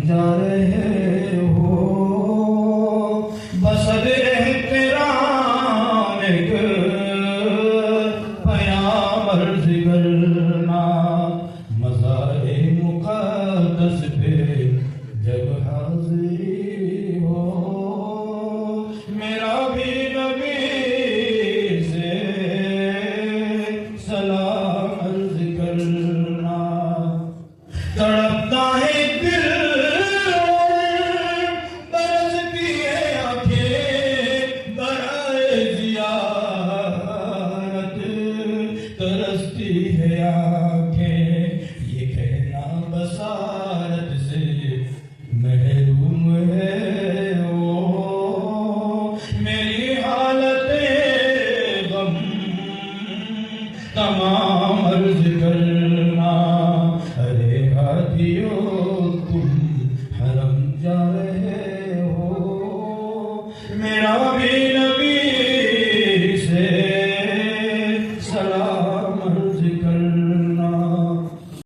جا رہے ہو بصدر احترام ایک پیام عرض کرنا مزار مقدس پہ جب حاضری ہو میرا بھی نبی سے سلام عرض کرنا تڑپتا ہے دل برستی ہے آنکھیں برائے زیارت ترستی ہے آنکھیں یہ کہنا بصارت سے محروم ہے وہ میری حالت غم تمام عرض کرنا ارے ہاتھیو تم حرم جا رہے ہو میرا بھی نبی سے سلام